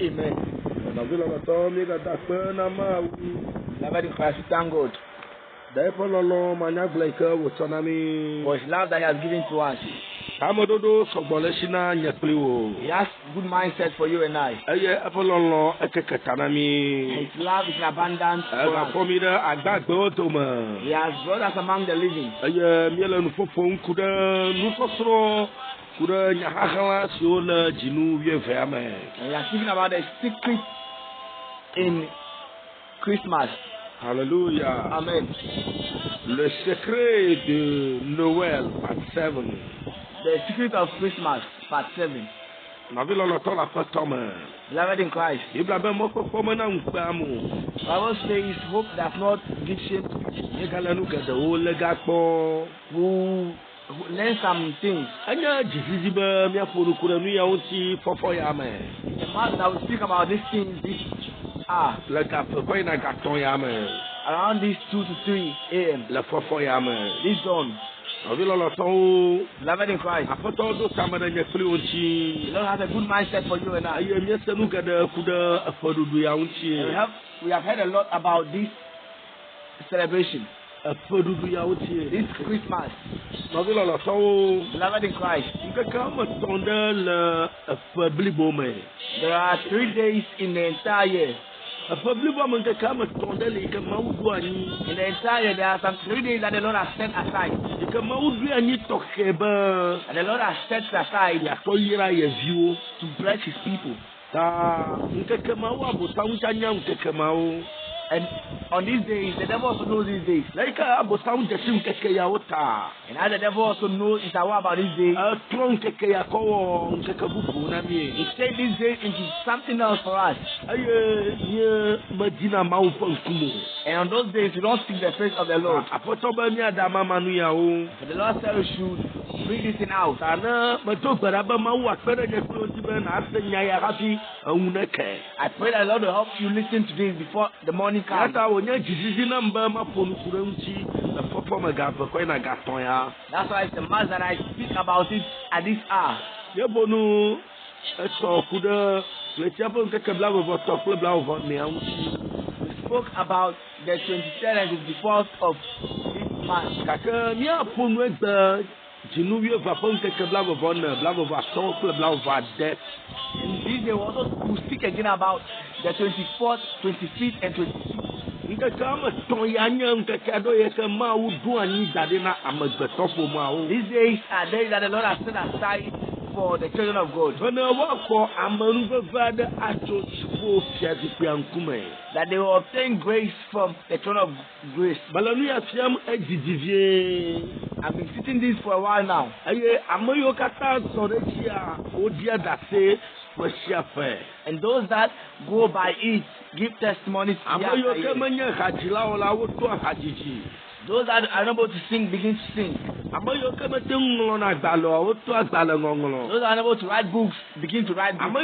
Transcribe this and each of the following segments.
Amen. Beloved in Christ, we thank God for His love that He has given to us. He has good mindset for you and I. His love is in abundance for us. He has brought us among the living. And we are speaking about the secret in Christmas. Hallelujah. Amen. Le secret de Noël, part 7. The secret of Christmas, part 7. Beloved in Christ. Bible says hope does not give shame to people who learn some things. The man that will speak about these things this around this 2 to 3 a.m. This dawn. Beloved in Christ. The Lord has a good mindset for you and I. We have heard a lot about this celebration. This Christmas. Beloved in Christ. There are 3 days in the entire year. In the entire year, there are some 3 days that the Lord has set aside. And the Lord has set aside to bless His people. And on these days, the devil also knows these days. And as the devil also knows about these days, he takes these days into something else for us. And on those days, we don't seek the face of the Lord. For the Lord said we should bring this thing out. I pray that the Lord will help you listen to this before the morning comes. That's why it's the mass that I speak about it at this hour. We spoke about the 23rd and the 24th of this month. In this day, we also will speak again about the 24th, 25th, and 26th. These days are days that the Lord has set aside for the children of God. That they will obtain grace from the throne of grace. I've been sitting this for a while now. And those that go by it give testimonies. Those that are unable to sing begin to sing. Those that are unable to write books begin to write books.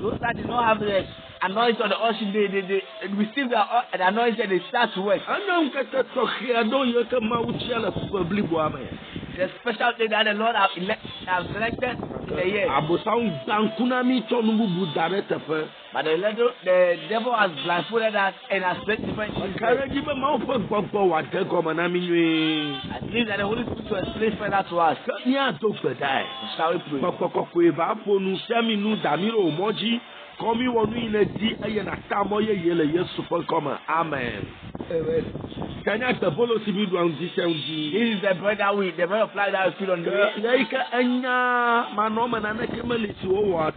Those that do not have the anointing on the ocean, they receive the anointing and they start to work. The special thing that the Lord have selected in the year. But the devil has blindfolded us and has played different things. I believe that the Holy Spirit will explain further to us. Shall we pray? Amen. This is the bread that the bread of life that we feed on the way.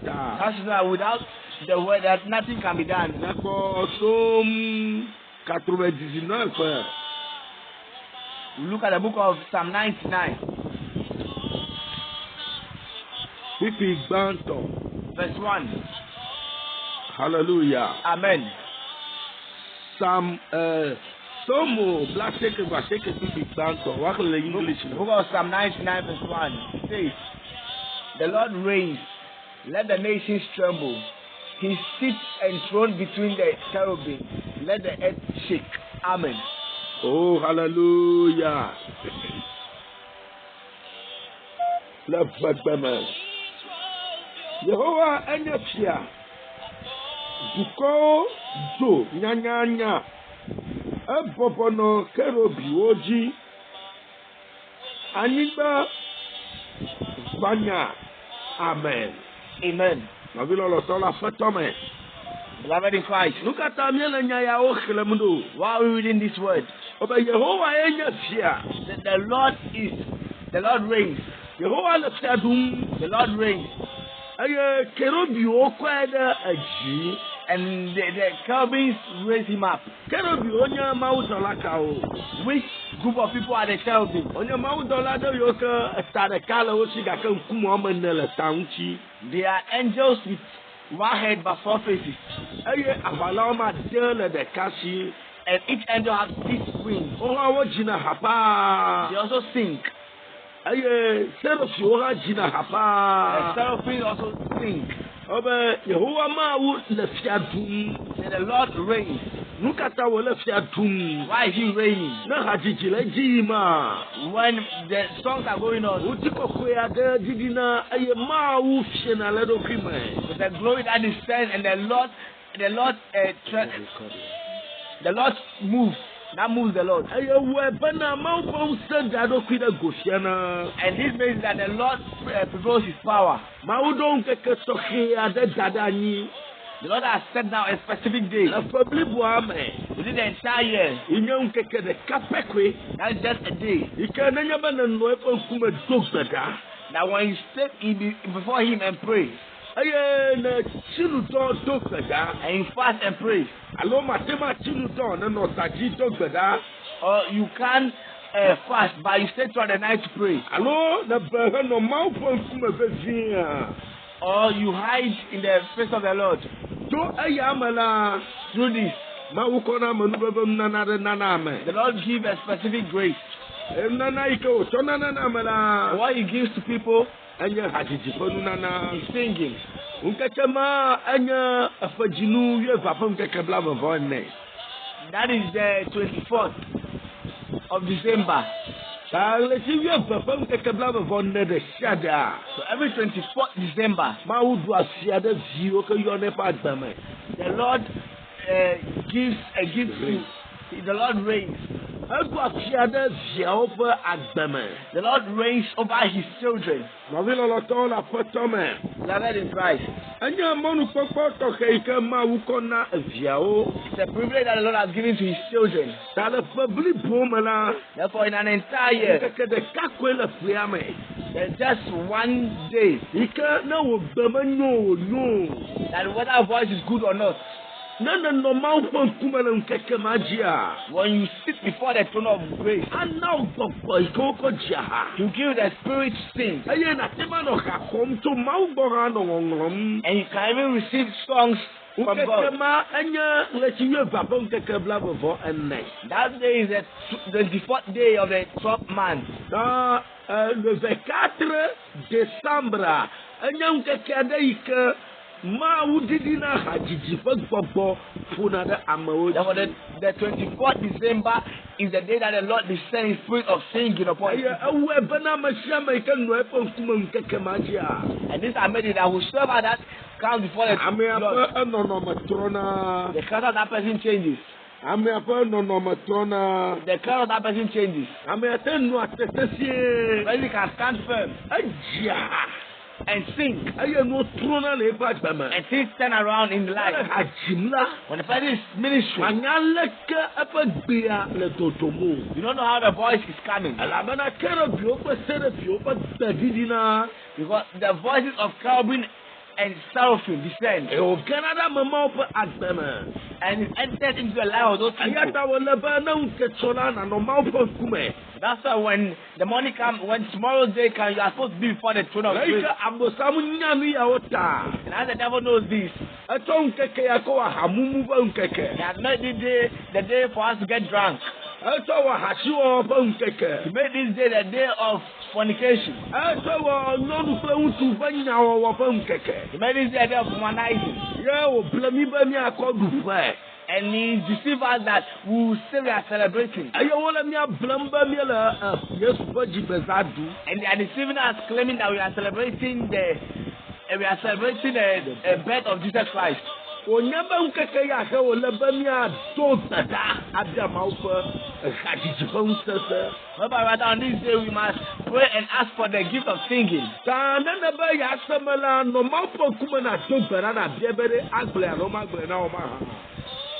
That's why without the word that nothing can be done. We look at the book of Psalm 99. Verse 1. Hallelujah. Amen. Psalm Somo black take English. Book of Psalm 99 verse 1 says, the Lord reigns, let the nations tremble. He sits enthroned between the cherubim, let the earth shake. Amen. Oh, hallelujah. le vegbeme. Yehowa enye fia. Dukɔwo dzo nyanyanya. Ebɔbɔnɔ kerubiwo dzi. Anyigba gbanya. Amen. Amen. Nɔvi lɔlɔtɔ la fetɔ me. Beloved in Christ, Nu katã míele nya yawo xlẽm ɖo. while we reading this word, Obe Yehowa ye nye fia. the Lord reigns. Yehowa le fia ɖum. The Lord reigns. Eye kerubiwo kɔe ɖe edzi. And the cherubims raise him up. Kerubiwo nye mawudɔlakawo. Which group of people are the cherubim? Wonye mawudɔla ɖe yiwo ke eta ɖeka le wo si gake ŋkume woame ene le ta ŋuti. They are angels with one head but four faces. Eye aʋalawo ma de le ɖeka si. And each angel has 6 wings. Wo hã wo dzina ha They paa. also sing. Eye serafiwo hã dzina ha The paa. seraphim also sing. Obe Yehowa Mawu le fia ɖum. And the Lord reigns. Nu katã wòle fia ɖum. Why is he reigning? Ne hadzidzi le edzi yim ma. When the songs are going on, Ŋuti kɔkɔe aɖe didina eye Mawu fiena le eɖokui me. with the glory that descends, and the Lord moves. That moves the Lord. Eye wɔe bena Mawu ƒe ŋusẽ da eɖokui ɖe go fiana. And this means that the Lord prevails his power. Mawu ɖo ŋkeke tɔxɛ aɖe da ɖe anyi. The Lord has set down a specific day Le ƒe bliboa me. within the entire year. Yi nye ŋkeke ɖeka pɛ koe. That is just a day. Yi ke nenye be nenɔ eƒe ŋkume do gbe ɖa. That when you step before him and pray, Eye ne tsinutɔ do gbe ɖa. and you fast and pray, Alo mate ma tsinutɔ ne nɔ tadzi do gbe ɖa. or you can't fast but you stay throughout the night to pray, Alo ne be henɔ Mawu ƒe ŋkume vevie. or you hide in the face of the Lord, To eya me la. through this, Mawu kɔna amenuveve nunana ɖe nana ame. the Lord gives a specific grace. Nunana yi ke wòtsɔ nana ame And la. what he gives to people Enye hadzidzi ƒe nunana. is singing. Ŋkeke ma enye efedzinu wuieva ƒe ŋkeke blaeve-vɔ-ene. That is the 24th of December. Ta ɣleti wuieve ƒe ŋkeke blaeve-vɔ-ene ɖe sia ɖea. So every 24th December, Mawu ɖu asi ɖe viwo ke yɔ ne ƒe agbe me. the Lord gives a gift to, the Lord reigns. Eɖu asi ɖe viawo ƒe agbe me. The Lord reigns over his children. Nɔvi lɔlɔtɔwo le aƒetɔ me. Beloved in Christ, Enye mɔnukpɔkpɔ tɔxɛ yi ke Mawu kɔ na viawo. it's a privilege that the Lord has given to his children. Ta le ƒe blibo me la. Therefore, in an entire year, Ŋkeke ɖeka koe le ƒea me. there's just one day Yi ke ne wò gbe menyo wònyo. that whether our voice is good or not, Ne nenɔ Mawu ƒe ŋkume le ŋkeke ma dzia. when you sit before the throne of grace, Ana wo gbɔgbɔ yi ke wokɔ dzia ha. you give the Spirit to sing, Eye nate ma nɔ ha kɔm tso Mawu gbɔ hã nɔ ŋɔŋlɔm. and you can even receive songs from Ŋkeke God. ma enye ɣleti wuieva ƒe ŋkeke blaeve-vɔ-ene. That day is the 24th day of the 12th month. Ta le 24 décembre enye ŋkeke aɖe yi ke Mawu didina hadzidzi ƒe gbɔgbɔ ƒona ɖe amewo Therefore, dzi. the 24th December is the day that the Lord descends His spirit of singing upon Eye people. ewɔe bena ame sia ame yi ke nɔ eƒe ŋkume ŋkeke ma dzia. And this I made it that whosoever that comes before the Amea Lord, ƒe enɔnɔme trɔna. the character of that person changes. Amea ƒe nɔnɔme trɔna. The character of that person changes. Amea te nua te The sesie. person can stand firm Edzia. and sing, Eye nuwo trɔna le eƒe agbe me. and things turn around in Ele life. ha dzim la. When the person is ministering, Manya leke eƒe gbea le dodom o. you don't know how the voice is coming, Elabena kerubiwo kple serafiwo ƒe gbe didina. because the voices of cherubim and seraphim descend, Eye wògena ɖe amemawo ƒe agbe me. and it enters into the life of those Eya people. ta wòle be ne ŋke tsɔ la nanɔ Mawu ƒe ŋkume. That's why when the morning comes, when tomorrow's day comes, you are supposed to be before the throne of Le yi grace. ke abosamu nya nu yawo ta. And as the devil knows this, Etsɔ ŋkeke ya kɔ wɔ hamumu ƒe ŋkeke. he has made the day for us to get drunk. Etsɔ wɔ hasiwɔwɔ ƒe ŋkeke. He made this day the day of fornication. Etsɔ wɔ nyɔnu kple ŋutsu ƒe nyawowo ƒe ŋkeke. He made this day the day of womanizing. Ye wòble mi be miakɔ ɖu ƒe. And he deceived us that we will say we are celebrating. Ayo wala mi ablamba mi la Yesu faji bezadu. And they are deceiving us, claiming that we are celebrating the birth of Jesus Christ. Onyaba nkeke ya ke wala ba mi ado tada adama ufa khadiji bonsese. But rather on this day we must pray and ask for the gift of singing. Ta na ba ya samala no ma po kuma na do gbara na biebere agble aroma agble na o ma.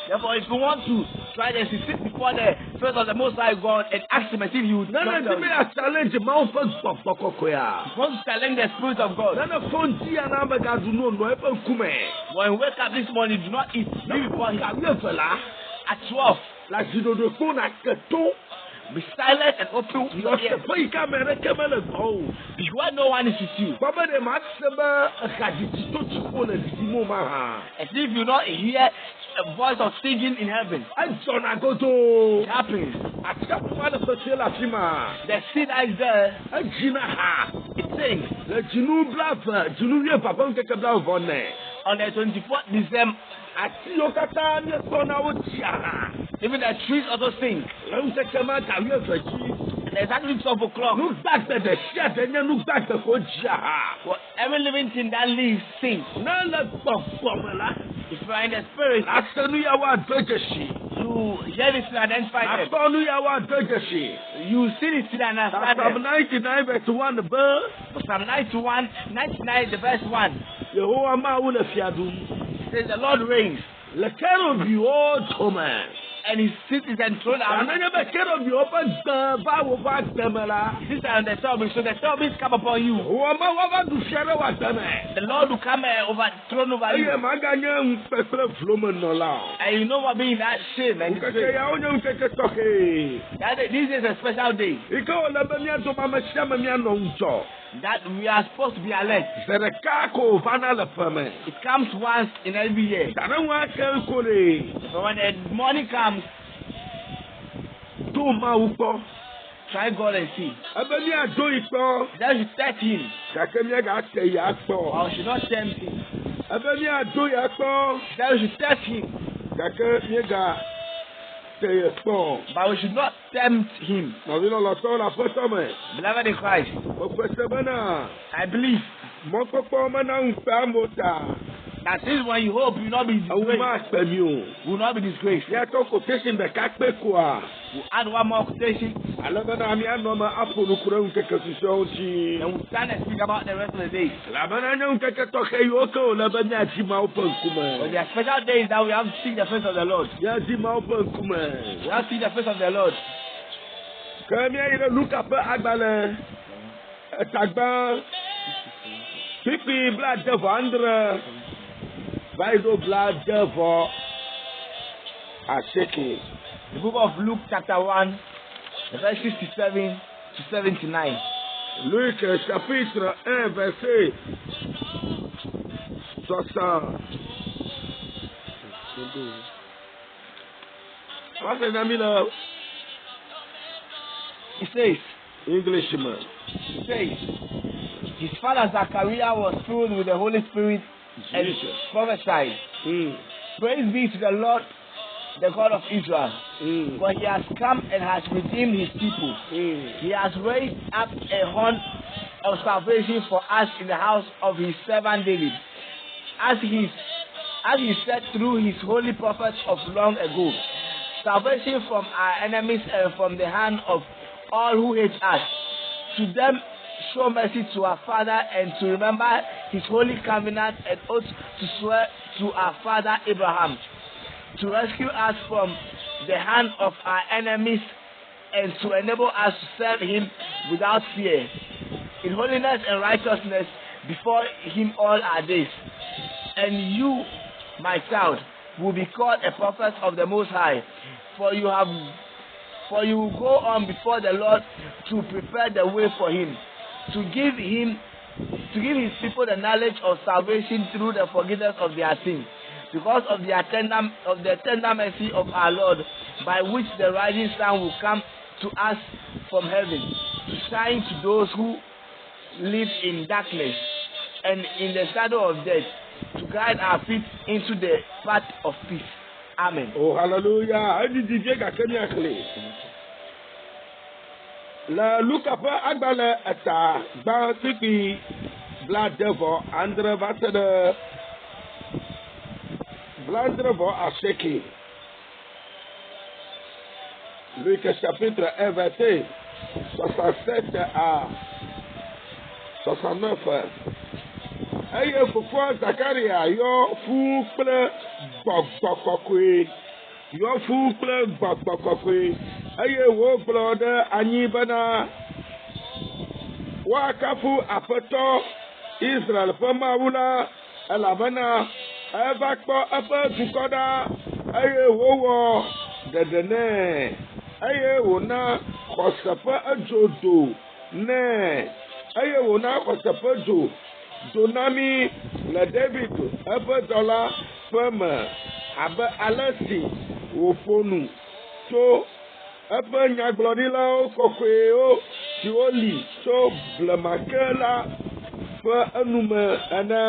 Therefore, if you want to try and sit before the face of the Most High God and ask Him if He would challenge the spirit of God. When you wake up this morning, do not eat. At 12, be silent and open your ears. Because no one is with you. And if you not hear a voice of singing in heaven, it happens. The seed that is there, it sings. On the 24th December, even the trees also sing. And exactly 12 o'clock, every living thing that lives sings. If you are in the spirit, you hear this and identify them. You see this and understand them. Psalm 99 verse 1. Psalm 99 the verse 1. It says the Lord reigns. And He sits enthroned on the cherubim. So the cherubims come upon you. The Lord will come overthrown over you. And you know what being that shame and this is a special day that we are supposed to be alert. It comes once in every year. But when the morning comes, try God and see. Then you test Him. Or should not tempt Him. Then you should test Him. But we should not tempt Him. Beloved in Christ, I believe that since when you hope, you will not be disgraced. Will not be disgraced. We'll add one more quotation. And we'll stand and speak about the rest of the days. But there are special days that we have to see the face of the Lord. We have to see the face of the Lord. The book of Luke chapter 1, verse 67 to 79. Luc chapitre 1 verset 60. What's the name of It says, Englishman? It says, his father Zachariah was filled with the Holy Spirit and prophesied. Praise be to the Lord, the God of Israel. For He has come and has redeemed His people. He has raised up a horn of salvation for us in the house of His servant David, as He said through His holy prophets of long ago. Salvation from our enemies and from the hand of all who hate us. To them show mercy to our father, and to remember His holy covenant and oath to swear to our father Abraham, to rescue us from the hand of our enemies and to enable us to serve Him without fear, in holiness and righteousness before Him all our days. And you, my child, will be called a prophet of the Most High, for you will go on before the Lord to prepare the way for Him, to give His people the knowledge of salvation through the forgiveness of their sins, because of the tender mercy of our Lord, by which the rising sun will come to us from heaven, to shine to those who live in darkness and in the shadow of death, to guide our feet into the path of peace. Amen. Oh, hallelujah. Adi divye kakeni akle. Le Luka ƒe agbalẽ eta gbã kpikpi blaadevɔ va se ɖe blaadrevɔ-asieke. Luc chapitre 1 verset 67 à 69. Eye fofoa Zakaria yɔ fu kple gbɔgbɔ kɔkɔe. Yɔ fu kple gbɔgbɔ kɔkɔe. Eye wògblɔ ɖe anyi bena woakafu Aƒetɔ Israel ƒe Mawu la, elabena eva kpɔ eƒe dukɔ ɖa, eye wòwɔ ɖeɖe nɛ, eye wòna xɔse ƒe edzo do nɛ, eye wòna xɔse ƒe dzo do na mi le David eƒe dɔla ƒe me abe ale si wòƒo nu tso eƒe nyagblɔɖilawo kɔkɔewo siwo li tso blema ke la ƒe enume ene.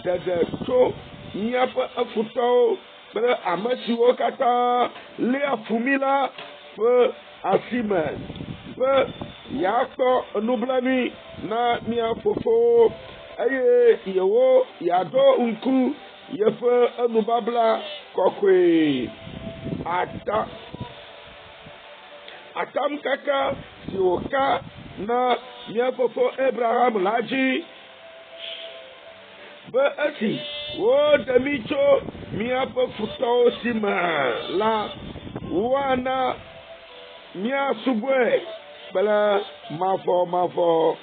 Ɖeɖe tso míaƒe efutɔwo kple ame siwo katã lia fumi la ƒe asime be yeakpɔ nublanui na mía fofowo, eye yewo yeaɖo ŋku yeƒe enubabla kɔkɔe. Atamkaka si wòka na mía fofo Abraham la dzi be esi woɖe mi tso míaƒe futɔwo si me la, woana míasubɔe kple mavɔmavɔ.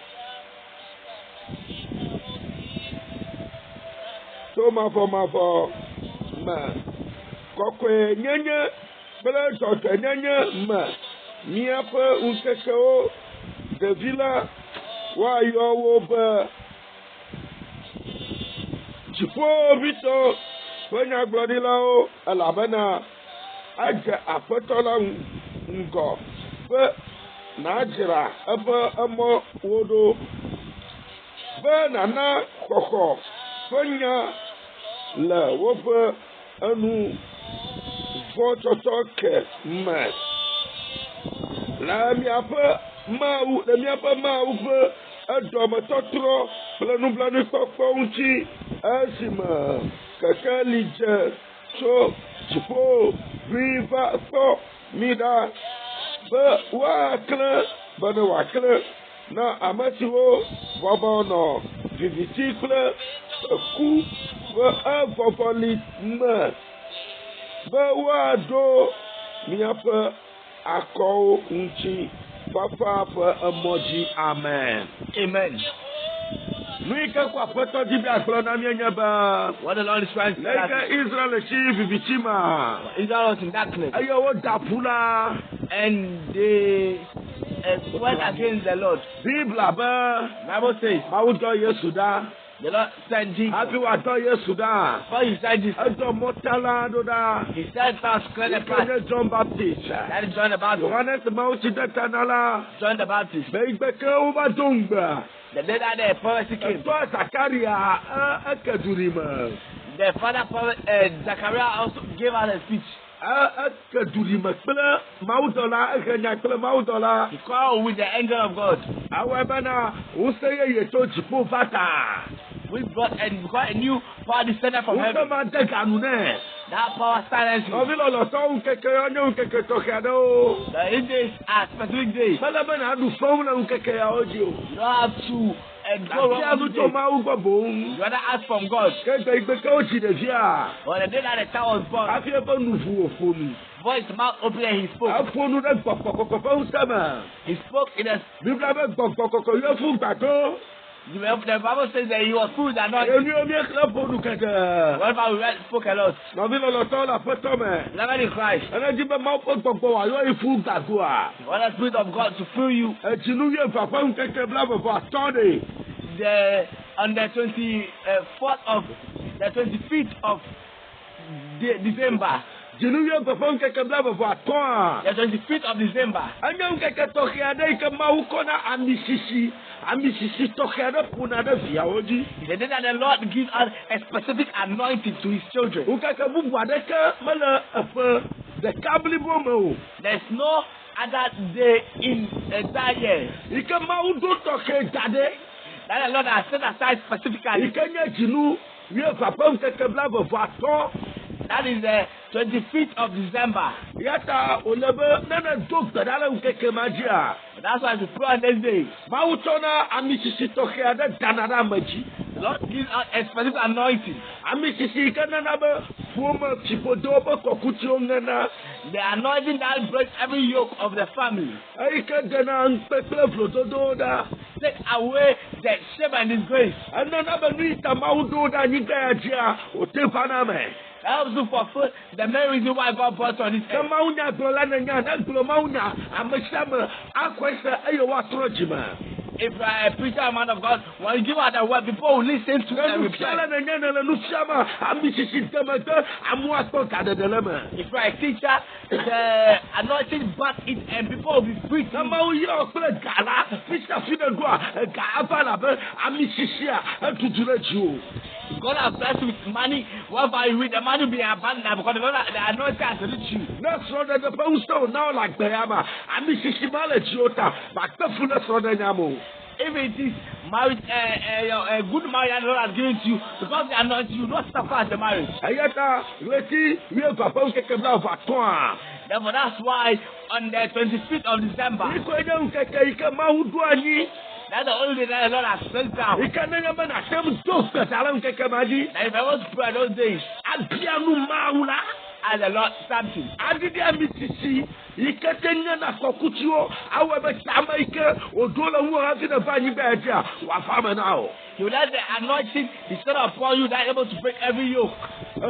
To mavɔmavɔ me, kɔkɔe nyenye kple dzɔdzɔenyenye me míaƒe ŋkekewo. Ɖevi la woayɔ wo be dziƒoʋĩtɔ ƒe nyagblɔɖilawo, elabena adze Aƒetɔ la ŋgɔ be nàdzra eƒe emɔwo ɖo, be nàna xɔxɔ ƒe nya le woƒe enu vɔ̃tsɔtsɔ ke me. Le míaƒe Mawu ƒe edɔmetɔtrɔ kple nublanuikpɔkpɔ ŋuti, esime kekeli dze tso dziƒo ʋĩ va kpɔ mi ɖa be woaklẽ be ne wòaklẽ na ame siwo bɔbɔ nɔ viviti kple ku ƒe evɔvɔli me, be woaɖo míaƒe akɔwo ŋuti fafa ƒe emɔ dzi. Amen. Amen. Nu yi ke ko Aƒetɔ di be agblɔ na mí nye be What the Lord is trying to le ke Israel tsi viviti ma, Israel was in darkness, eye woda ƒu la, and they went against the Lord. Bibla be Bible says Mawu dɔ Yesu ɖa, the Lord sent Jesus. hafi wòadɔ Yesu ɖa, Before he said this, edɔ mɔtala ɖo ɖa, he said first clear the path. nye John Baptist, That is John the Baptist. Yohanes Mawutsi de ta na la, John the Baptist. be igbe ke wova do ŋgbe, The day that the prophecy came, etɔ Zakaria eke duri me, the father prophet Zachariah also gave us a speech. eke duri me kple mawudɔla, ehe nya kple mawudɔla. He called with the angel of God. Awɔ bena ŋusẽ yeye tso dziƒo va ta. We brought and because a new power descended from Ŋusẽ heaven. ma de ganu nɛ. That power silenced him. Nɔvi lɔlɔtɔwo ŋkeke ya nye ŋkeke tɔxɛ aɖewo. The 8 days are specific days. Mele bena aɖu fɔm le ŋkeke yawo dzi o. You don't have to go Afia wrong nu with tso it. Mawu gbɔ boŋ. You rather ask from God. Ke gbe igbe ke wotsi ɖevia. On the day that the child was born, Hafi eƒe nu ʋu wòƒo nu. voice mouth open and he spoke. Eƒo nu ɖe gbɔgbɔ kɔkɔ ƒe ŋusẽ me. He spoke in a. Biblia be gbɔgbɔ kɔkɔ yɔ fu gbado. The Bible says that he was full that not. Enuwo míexlẽ ƒo nu keke. Whatever we read spoke a lot. Nɔvi lɔlɔtɔwo le Aƒetɔ me. Beloved in Christ, Ene dzi be Mawu ƒe gbɔgbɔ wòayɔ yi fu gadoa. you want the Spirit of God to fill you. Edzinu wuieve ƒe ŋkeke blaeve-vɔ-atɔ̃ ɖe. On the 25th of December, Jinuye papa nkeke bla before atwa. The 25th of December. Anya nkeke toke ade ke maukona amisisi. Amisisi toke ade puna de via oji. The day that the Lord gives us a specific anointing to his children. Ukeke bubu ade ke mala afa de kabli bomo. There's no other day in that year Ike maudo toke dade. that the Lord has set aside specifically. Ike nye jinu ye papa nkeke bla before atwa. That is the 25th of December. Yata olebe nana dokta dala nkeke majia. That's why we pray on this day. Mautona amisisi toke ade danara maji. The Lord gives us a specific anointing. Amisisi kanana be fuma chipodo be kokutio ngana. The anointing that breaks every yoke of the family. Aike dana nkpekle flotodo da. Take away the shame and disgrace. Anana be nita maudo da nyika ya jia otefana me. That helps to fulfill the main reason why God brought on this earth. Kama unya glola na nya na glo maunya ameshama akwesa ayo watrojima. If you are a preacher, a man of God, when you give out the word, people will listen to and reply. If If you are a teacher, the anointing back it and people will be free to God has blessed you with money. Whatever you read, the money will be abundant because the anointing has reached you. That's not the post now like Bayama. I miss Jota, but the fullest of the Namo. If it is marriage, a good marriage the Lord has given to you, because the anointing you will not suffer at the marriage. Ayata, Letty, we have a post of Therefore, that's why on the 25th of December, that's the only day that the Lord has sent down. He can never attempt to Kakamaji. And if I was to pray those days, and Piano Maula, as the Lord something. I did see, he can't Kokutio, however, Jamaica, or Dola who has in a funny badger, what farmer now. You let the anointing be set upon you that is able to break every yoke.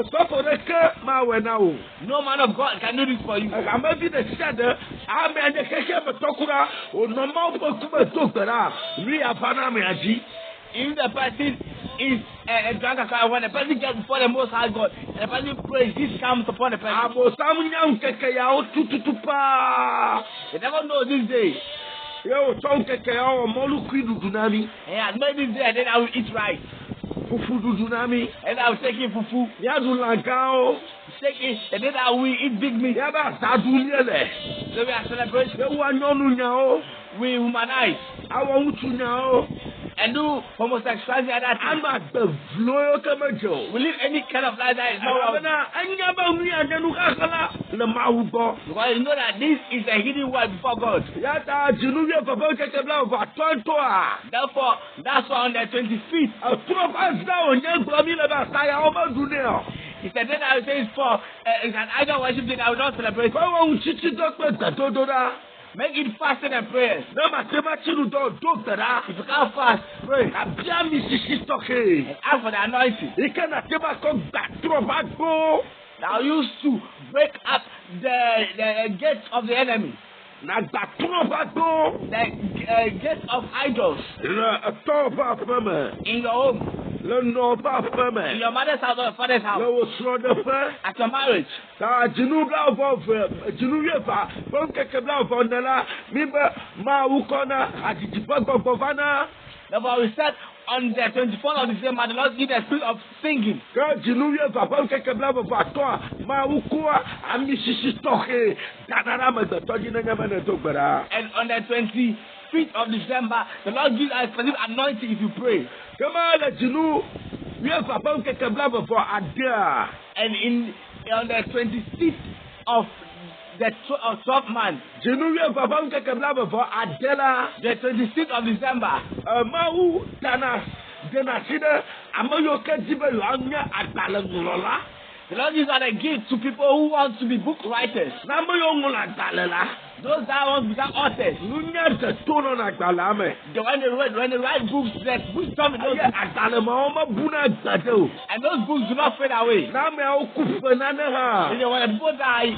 Stop for the curve, Mawe now. No man of God can do this for you. I may be the shadow, I may the Kaka Tokura, or no more Tokura, Ria Panamaji. If the person is a drunk alcohol, when the person gets before the Most High God, and the person prays, this comes upon the person. Abo Samuel Kakao Tutupa. You never know this day. Yo, Tom Kakao, Moluki Dunami. And I made this day, and then I will eat rice. Fufu Dunami. And I will take it fufu. Yazulangao. Take it, and then I will eat big meat. Yaba Saduniele. So we are celebrating. The one no now. We humanize. I want to know. And do homosexuality at that time. I'm at the Floyo Camacho. We live any kind of life that is not because you know that this is a hidden word before God. Therefore, that's why on the 25th, he said that I will say it's for it's an idol worship thing I will not celebrate. Make it fasting and prayers. If you can't fast, pray. And ask for the anointing. Now used to break up the gates of the enemy. The gates of idols. In your home. In your mother's house or your father's house. At your marriage. Therefore, we said on the 24th of December, the Lord give the spirit of singing. And on the 25th of December, the Lord gives a specific anointing if you pray. And on the 26th of the 12th month, the 26th of December, the Lord gives out a gift to people who want to be book writers. Those that want to become authors. When they write books, the books come in those books. And those books do not fade away. When the people die,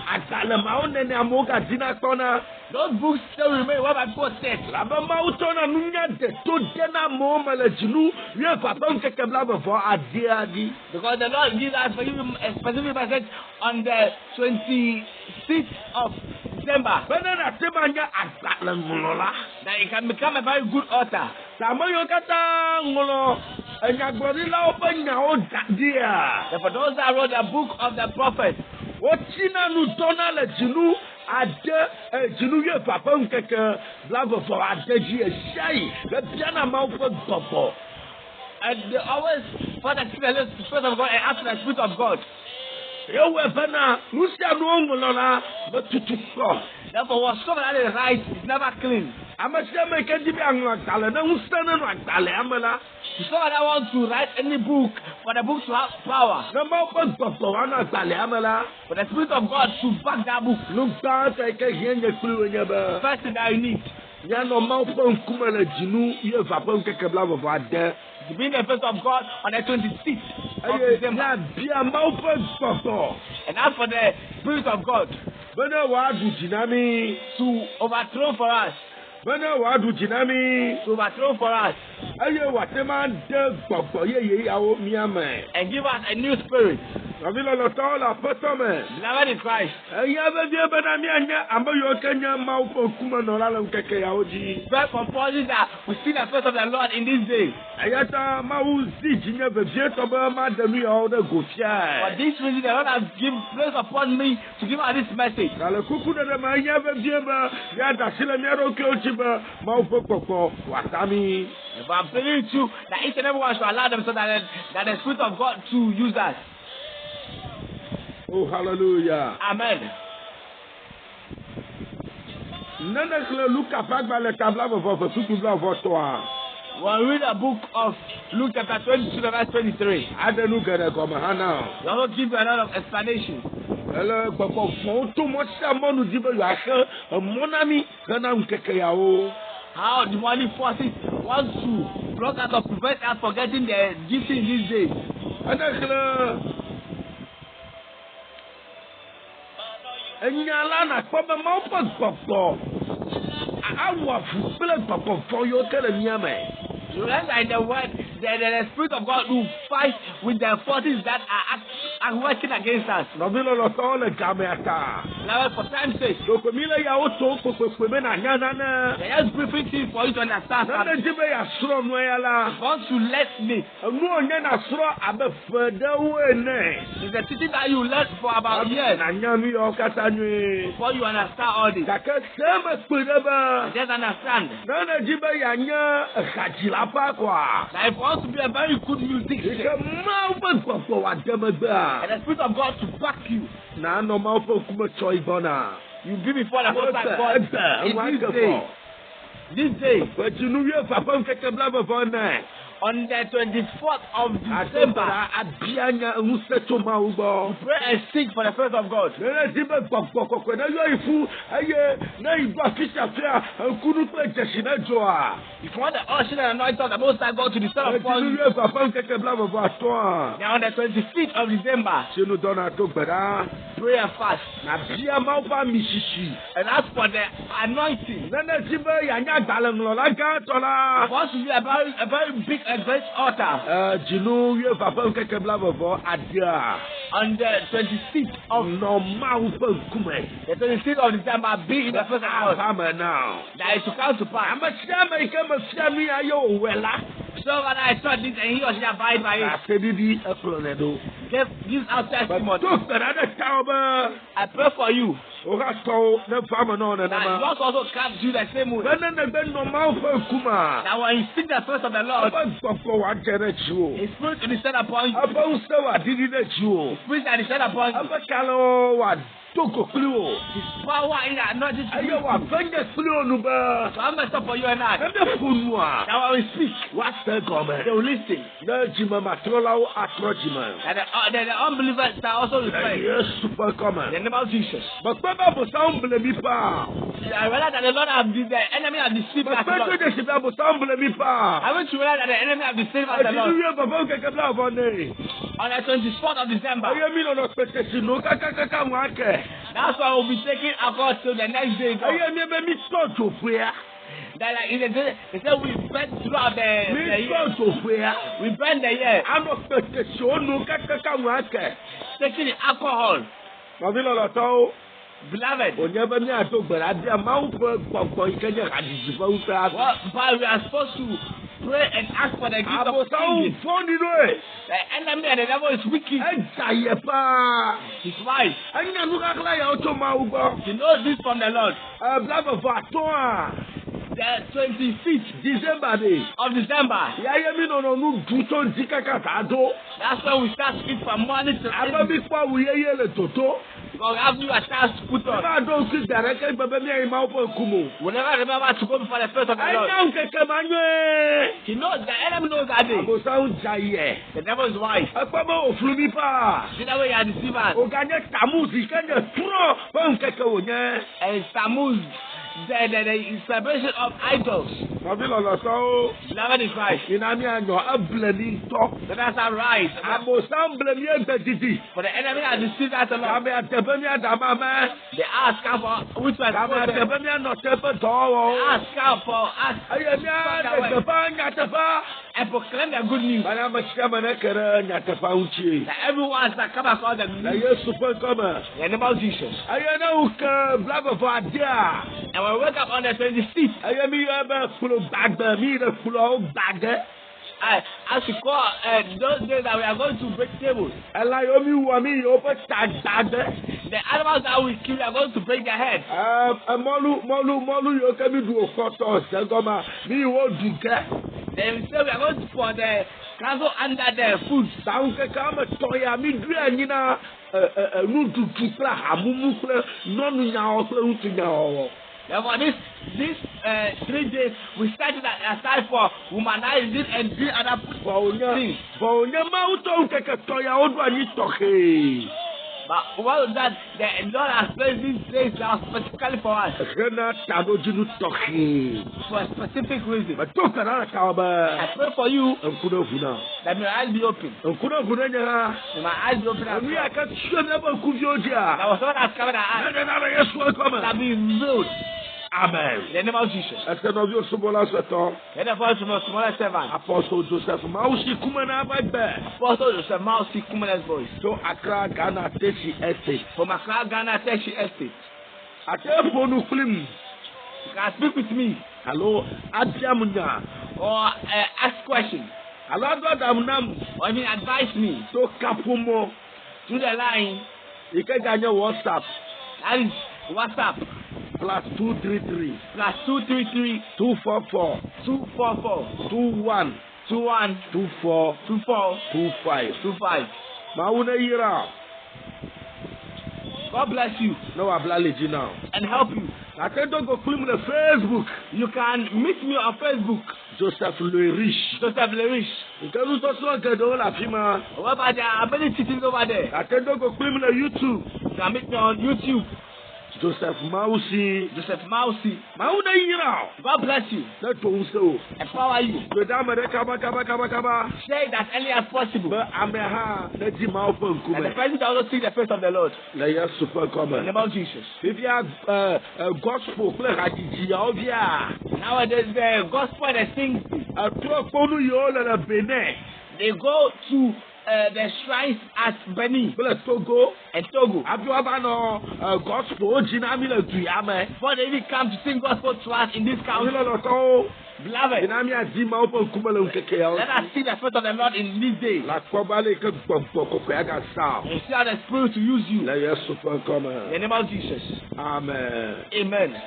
Those books still remain what my God said. Labama utona nunya de to dena mo malajinu ye papa nkeke blabo for adiadi. Because the Lord gives us a specific message on the 26th of December. Bena na temanya agbala ngulola. That it can become a very good author. Tamayo kata ngulo enyagbodila openya o dadia. And for those that wrote the book of the prophet, Ochina nu dona le jinu ade jinu ye papa nkeke blabo for adeji eshai. Le biana ma upo gobo. and they always first experience the Spirit of God and after the Spirit of God. Ewe bena nusia nu ngulola betutuko. Therefore, whatsoever that is right is never clean. Amasiame kendi bi anwa dale na usana nu dale amala. Whosoever that wants to write any book for the book to have power, Na ma upo gobo wana dale amala. for the Spirit of God to back that book, Lugba ka ke hienye kulu nyaba. first thing that you need Ya no ma upo nkuma le jinu ye papa nkeke blabo for ade. to be in the face of God on the 26th of Aye December. na bia ma upo gobo. And as for the Spirit of God Bena wa du jinami. to overthrow for us, Bena wa du jinami. to overthrow for us, Aye watema de gobo ye yawo miame. and give us a new spirit. Avilo lo tola potome. Beloved in Christ, Aya be bena mi anya ambayo kenya ma upo kuma no la nkeke yawo ji. very compulsory that we see the face of the Lord in this day. Ayata ma uzi jinya be vie to be ma de mi yawo de For gofia. this reason, the Lord has given place upon me to give out this message. Kale kuku de ma anya be vie ba ya da sile mi ro ke ochi ba ma upo popo watami. But I'm telling you that each and everyone should allow themselves that the Spirit of God to use us. Oh hallelujah. Amen. Nana kle Luka pagba le tabla vo tutu bla vo toa. We'll read a book of Luke chapter 22 verse 23. Adenu gere ko ma hana. We also give you a lot of explanation. Ele gbogbo fun to mo se amonu dibe yo ase monami kana nkeke yawo. How the money forces want to block us or prevent us from getting the gifts in these days. Ana kle Enyala na kpọba ma ọpọ gbọgbọ. Awa fu bele gbọgbọ fọ yo kele miame. You realize that in the word, the Spirit of God will fight with the forces that are working against us. Nobilo lo to le game ata. Now, for time's sake, Doko mi le ya o to pepepe me na nya na na. they just briefing things for you to understand Na something. dibe ya sro no ya la. Want to let me. Enu onye na sro abe fede we ne. It's a teaching that you learn for about years Na nya mi yo kata nwe. before you understand all this. Kaka sema kpere ba. Just understand Na dibe ya nya khajila pa kwa. that if you want to be a very good musician, Ike ma ube gbogbo wa demegba. and the Spirit of God to back you, Na no ma ofe kume choi bona. you be before the Most High God in this day. This day, But you know you papa nkeke bla before na. on the 24th of December, Asembra abianya unseto ma ubo. pray and seek for the face of God. Nene dibe gbogbo koko na yo ifu aye na iba kisha fia nkunu pe jeshi na joa. If you want the unction and anointing of the Most High God to descend But upon you you, know you papa nkeke bla before toa. now on the 25th of December, Sinu dona to gbera. pray and fast. Na bia ma uba mishishi. And ask for the anointing. Nene dibe yanya dalenglo la ga tola. For us to be a very big and great altar Jinu ye papa nkeke bla before adia. on the 26th of Normal pe kume. the 26th of December, be in the face of God. Hammer now. That is to come to pass. Amasiama ikema fiami ayo wela. So when I thought this and he or she abide by it, Asedidi eklonedo. gives out But testimony. to kada tauba. I pray for you. Oga so na fama no na That na. yours also comes to you the same way. Bana na ben normal pe kuma. That when you seek the face of the Lord, Aba gbogbo wa jere chiwo. His Spirit will descend upon you. Aba usewa didi na chiwo. Spirit that descend upon you. Aba kalo wa toko kliwo. His power in the anointing to Ayo wa fenge kliwo nu ba. so I'm messed up for you and I. Na funwa. Now when we speak, Wa se gome. they will listen. Na jima matrola o atro jima. And the unbelievers that also repent. Yes, super In the common. name of Jesus. But Baba sound blame pa. I realize that the Lord have the enemy have deceived us. But a lot. Baba de Baba sound blame pa. I want to realize that the enemy have deceived us a lot. Hallelujah, Baba ke kabla vone. On the 24th of December, Aye mi no expect no kaka mwake. That's why we'll be taking alcohol till the next day. Ẹyẹ mi bẹ mi sọ̀ tó fún ya. That like they said we burn throughout the Mi year. sọ̀ tó fún ya. We burn the year Àmọ̀ pèsè sòónù kẹ́kẹ́kẹ́ wọn kẹ̀. taking the alcohol. Màbí lọ́lọ́ tọ́ o. Beloved, Onye bẹ mi àtó gbẹ̀rẹ̀ adé àmàwù fẹ́ gbọ̀ngbọ̀n ìkẹyẹ àdìsí fẹ́ wúfẹ́ àgbẹ̀. well, but we are supposed to pray and ask for the gift of Àbòsáwù healing. fún nínú ẹ̀. The enemy and the devil is wicked. Ẹ jà yẹ paa. His wife. Ẹ ní ẹnu kakra yẹ ọtọ́ máa wú gbọ́. He knows this from the Lord. Ẹ bíláfẹ̀ fún àtọ́ à. The 25th December day. of December. Ìyá yẹ mi nọ̀nà ọ̀nù dùn tó ń di kẹ́kẹ́ tà á tó. That's when we start to eat from morning to Abẹ́ mi evening. pa àwùyẹ yẹ lè tòótọ́. Because we have new attacks to put Ẹ on. máa dọ̀ sí dàrẹ́kẹ́ bẹ́bẹ́ mi ẹ̀yin máa fọ́ ikú mu. We never remember to go before the face of the Ẹ Lord. náà kẹ̀kẹ́ máa yọ ẹ́. He knows, the enemy knows that day. Àbòsáwù jà yẹ. The devil is wise. Ẹ pẹ́ mọ́ òfurufú mi pa. See that way you are deceivers. Ọ̀gá yẹ tàmúùsì kẹ́yẹ túrọ̀ fún kẹ̀kẹ́ wò yẹn. And it's Tammuz, the celebration of idols. Màbí lọ́lọ́ sọ ó. Beloved in Christ. Ìnáni àyàn ẹ̀bùlẹ̀ ní tọ́. So that's our right. Àbòsáwù bìlẹ̀ mi ẹgbẹ̀ dìdì. For the enemy has deceived us a lot. Kàmi àtẹ̀bẹ́ mi àdàmà mẹ́. They ask us for which was Kàmi supposed to àtẹ̀bẹ́ mi ànọ̀tẹ̀bẹ́ tọ́wọ́. ask us for us Ayé mi àdẹ̀gbẹ̀fà nyàtẹ̀fà. and proclaim the good news. Bana makyia ma na kɛrɛ nyatɛfa wukyie. That everyone has come across the Na news. Yesu pɛ nkɔmɛ. In the name of Jesus. Ayɛ na wo ka blabɛfɔ ade a. And when we wake up on the 25th, Ayɛ mi yɛ bɛ kuro gbagbɛ mi yɛrɛ kuro awo gbagbɛ. as we call those days that we are going to break tables, Ɛla yɛ omi wɔ mi yɛ o bɛ ta gbagbɛ. the animals that we kill, we are going to break their heads. Mɔlu yɛ o kɛ mi du o kɔtɔ sɛgɔma mi yɛ o du kɛ. Then we say we are going to put the candle under the food. Sanwó kɛkɛ ama tɔ ya mi du yɛ nyina nududu kple hamumu kple nɔnu nyawɔ kple ŋutsu nyawɔ. Therefore, these 3 days, we started aside for womanizing and doing other things. Bɔnye mawu tɔwu kɛkɛ tɔ ya o do anyi tɔxee. But what that the Lord has placed these days now specifically for us, Hena tanojinu tɔxee. for a specific reason. Mɛ to kana la kawo I bɛ. pray for you Nkunafuna. that my eyes be open. Nkunafuna nyɛ ha. May my eyes be open as Anu well. yà ká tiɲɛ ne bɛ nkufi o di That a. was someone has covered our eyes. Ɛnɛ nana yɛ sɔ kɔmɛ. That be revealed Amen. in the name of Jesus. Ɛsɛ nɔbi o subɔla sɛtɔ. And the voice from a smaller servant. Apɔsɔ Joseph Mawusi kumɛ n'aba gbɛ. Apostle Joseph Mausi Kumane's voice. To Accra Ghana Tesi Estate. From Accra, Ghana, Teshi Estate. Ate fonu klim. You can speak with me Alo adiamunya. or ask questions Alo adɔdam or even advise me to kapumo. through the line. Ike ganye WhatsApp. That is WhatsApp +233 +233 244 244 21 21 24 24 25. 25. Mawuna yira. God bless you No ablaleji now. and help you. Atendo go klim na Facebook. You can meet me on Facebook, Joseph Le Riche. Joseph Lerish. Nkanu sɔsɔ nkɛdɛ la fi ma. However, there are many cities over there. Atendo go klim na YouTube. You can meet me on YouTube, Joseph Mausi. Joseph Mausi. Mawuna yira. God bless you, Ne to nse o. empower you. Gbedame de kaba. Say that early as possible. Bɛ ameha ne di maaw fɛ And the nkume. person that also see the face of the Lord. Le Yesu fɛ In the kɔmɛ. name of Jesus. Fifia gospel kple hadzidziyawo bia. Nowadays, the gospel and the things, Etrɔ kpɔnu yiwo le Benin they go to the shrines at Benin kple Togo. and Togo. Hafi woava nɔ gospel wo dzina mi le duya me. Before they even come to sing gospel to us in this Mi country. lɔlɔtɔwo. Beloved, Yina miadi maaw ƒe ŋkume le ŋkekeawo. let us see the face of the Lord in these days. Le akpɔba le ke gbɔgbɔ kɔkɔea gasa. And see how the Spirit to use you. Le Yesu ƒe In ŋkɔme. the name of Jesus. Amen. Amen.